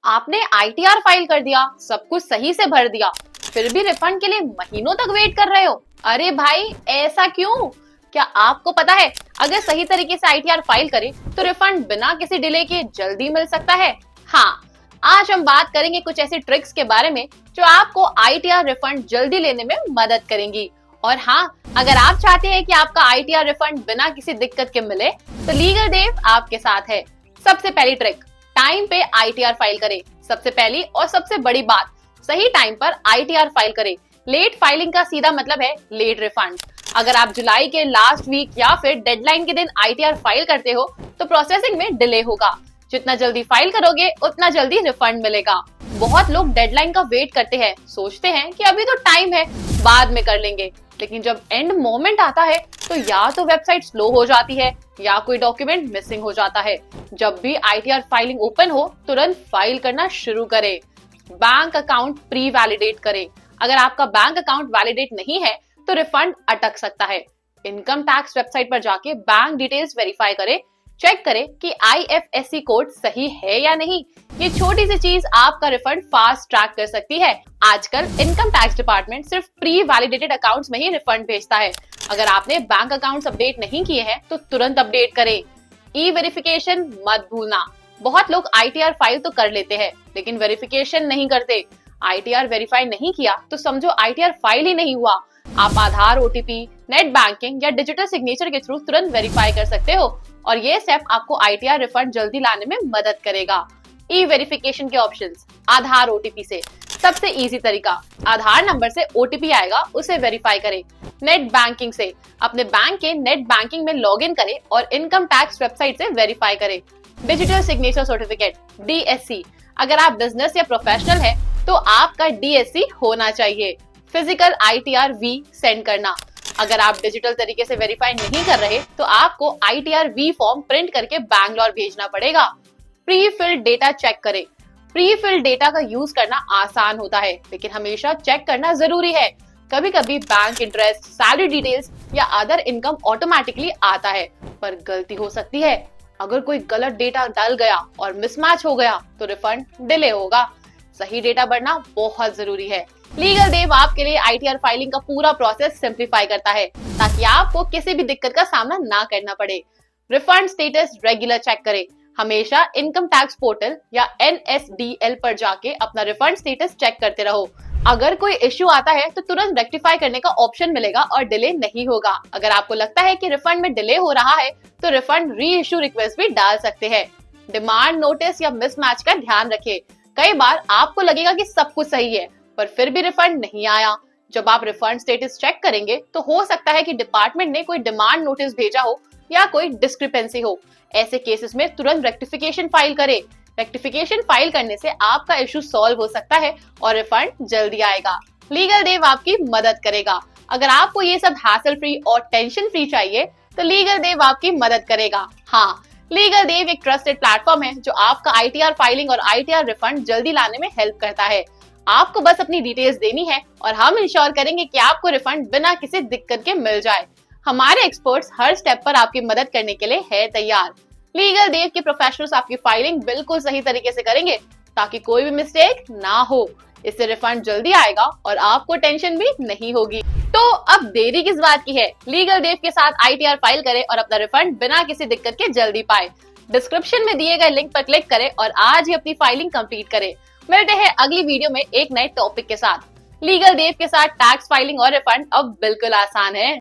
आपने ITR file कर दिया, सब कुछ सही से भर दिया, फिर भी रिफंड के लिए महीनों तक वेट कर रहे हो। अरे भाई ऐसा क्यों? क्या आपको पता है अगर सही तरीके से आईटीआर फाइल करें तो रिफंड बिना किसी डिले के जल्दी मिल सकता है। हाँ, आज हम बात करेंगे कुछ ऐसी ट्रिक्स के बारे में जो आपको आईटीआर रिफंड जल्दी लेने में मदद करेंगी। और हाँ, अगर आप चाहते हैं कि आपका आईटीआर रिफंड बिना किसी दिक्कत के मिले तो लीगल देव आपके साथ है। सबसे पहली ट्रिक, टाइम पे आईटीआर फाइल करें। सबसे पहली और सबसे बड़ी बात, सही टाइम पर आईटीआर फाइल करें। लेट फाइलिंग का सीधा मतलब है लेट रिफंड। अगर आप जुलाई के लास्ट वीक या फिर डेडलाइन के दिन आईटीआर फाइल करते हो तो प्रोसेसिंग में डिले होगा। जितना जल्दी फाइल करोगे उतना जल्दी रिफंड मिलेगा। बहुत लोग डेडलाइन का वेट करते हैं, सोचते हैं कि अभी तो टाइम है, बाद में कर लेंगे। लेकिन जब एंड मोमेंट आता है तो या तो वेबसाइट स्लो हो जाती है या कोई डॉक्यूमेंट मिसिंग हो जाता है। जब भी आईटीआर फाइलिंग ओपन हो तुरंत फाइल करना शुरू करें। बैंक अकाउंट प्री वैलिडेट करें। अगर आपका बैंक अकाउंट वैलिडेट नहीं है तो रिफंड अटक सकता है। इनकम टैक्स वेबसाइट पर जाके बैंक डिटेल्स वेरीफाई करें। चेक करें कि आईएफएससी कोड सही है या नहीं। ये छोटी सी चीज आपका रिफंड फास्ट ट्रैक कर सकती है। आजकल इनकम टैक्स डिपार्टमेंट सिर्फ प्री वैलिडेटेड अकाउंट्स में ही रिफंड भेजता है। अगर आपने बैंक अकाउंट्स अपडेट नहीं किए हैं तो तुरंत अपडेट करें। ई वेरिफिकेशन मत भूलना। बहुत लोग आईटीआर फाइल तो कर लेते हैं लेकिन वेरिफिकेशन नहीं करते। आईटीआर वेरीफाई नहीं किया तो समझो आईटीआर फाइल ही नहीं हुआ। आप आधार, ओटीपी, नेट बैंकिंग या डिजिटल सिग्नेचर के थ्रू तुरंत वेरीफाई कर सकते हो और ये स्टेप आपको आईटीआर रिफंड जल्दी लाने में मदद करेगा। ई वेरिफिकेशन के ऑप्शंस, आधार ओटीपी से सबसे इजी तरीका, आधार नंबर से ओटीपी आएगा, उसे वेरीफाई करें। नेट बैंकिंग से अपने बैंक के नेट बैंकिंग में लॉगिन करें और इनकम टैक्स वेबसाइट से वेरीफाई करें। डिजिटल सिग्नेचर सर्टिफिकेट डीएससी, अगर आप बिजनेस या प्रोफेशनल है तो आपका डीएससी होना चाहिए। फिजिकल आईटीआर वी सेंड करना, अगर आप डिजिटल तरीके से वेरीफाई नहीं कर रहे तो आपको आईटीआर वी फॉर्म प्रिंट करके बैंगलोर भेजना पड़ेगा। प्री फिल्ड डेटा चेक करें। प्री फिल्ड डेटा का यूज करना आसान होता है लेकिन हमेशा चेक करना जरूरी है। कभी कभी बैंक इंटरेस्ट, सैलरी डिटेल्स या अदर इनकम ऑटोमेटिकली आता है पर गलती हो सकती है। अगर कोई गलत डेटा डाल गया और मिसमैच हो गया तो रिफंड डिले होगा। सही डेटा भरना बहुत जरूरी है। लीगल देव आपके लिए आईटीआर फाइलिंग का पूरा प्रोसेस सिंप्लीफाई करता है ताकि आपको किसी भी दिक्कत का सामना ना करना पड़े। रिफंड स्टेटस रेगुलर चेक करें। हमेशा इनकम टैक्स पोर्टल या एनएसडीएल पर जाके अपना रिफंड स्टेटस चेक करते रहो। अगर कोई इश्यू आता है तो तुरंत रेक्टिफाई करने का ऑप्शन मिलेगा और डिले नहीं होगा। अगर आपको लगता है कि रिफंड में डिले हो रहा है तो रिफंड री इश्यू रिक्वेस्ट भी डाल सकते हैं। डिमांड नोटिस या मिसमैच का ध्यान रखें। कई बार आपको लगेगा कि सब कुछ सही है पर फिर भी रिफंड नहीं आया। जब आप रिफंड स्टेटस चेक करेंगे तो हो सकता है कि डिपार्टमेंट ने कोई डिमांड नोटिस भेजा हो या कोई डिस्क्रिपेंसी हो। ऐसे केसेस में तुरंत रेक्टिफिकेशन फाइल करें। रेक्टिफिकेशन फाइल करने से आपका इशू सॉल्व हो सकता है और रिफंड जल्दी आएगा। लीगल देव आपकी मदद करेगा। अगर आपको ये सब हैसल फ्री और टेंशन फ्री चाहिए तो लीगल देव आपकी मदद करेगा। हाँ, लीगल देव एक ट्रस्टेड प्लेटफॉर्म है जो आपका आईटीआर फाइलिंग और आईटीआर रिफंड जल्दी लाने में हेल्प करता है। आपको बस अपनी डिटेल्स देनी है और हम इंश्योर करेंगे कि आपको रिफंड बिना किसी दिक्कत के मिल जाए। हमारे एक्सपर्ट्स हर स्टेप पर आपकी मदद करने के लिए है तैयार। लीगल देव के प्रोफेशनल्स आपकी फाइलिंग बिल्कुल सही तरीके से करेंगे ताकि कोई भी मिस्टेक ना हो। इससे रिफंड जल्दी आएगा और आपको टेंशन भी नहीं होगी। तो अब देरी किस बात की है? लीगल देव के साथ आईटीआर फाइल करें और अपना रिफंड बिना किसी दिक्कत के जल्दी पाए। डिस्क्रिप्शन में दिए गए लिंक पर क्लिक करें और आज ही अपनी फाइलिंग कंप्लीट करें। मिलते हैं अगली वीडियो में एक नए टॉपिक के साथ। लीगल देव के साथ टैक्स फाइलिंग और रिफंड अब बिल्कुल आसान है।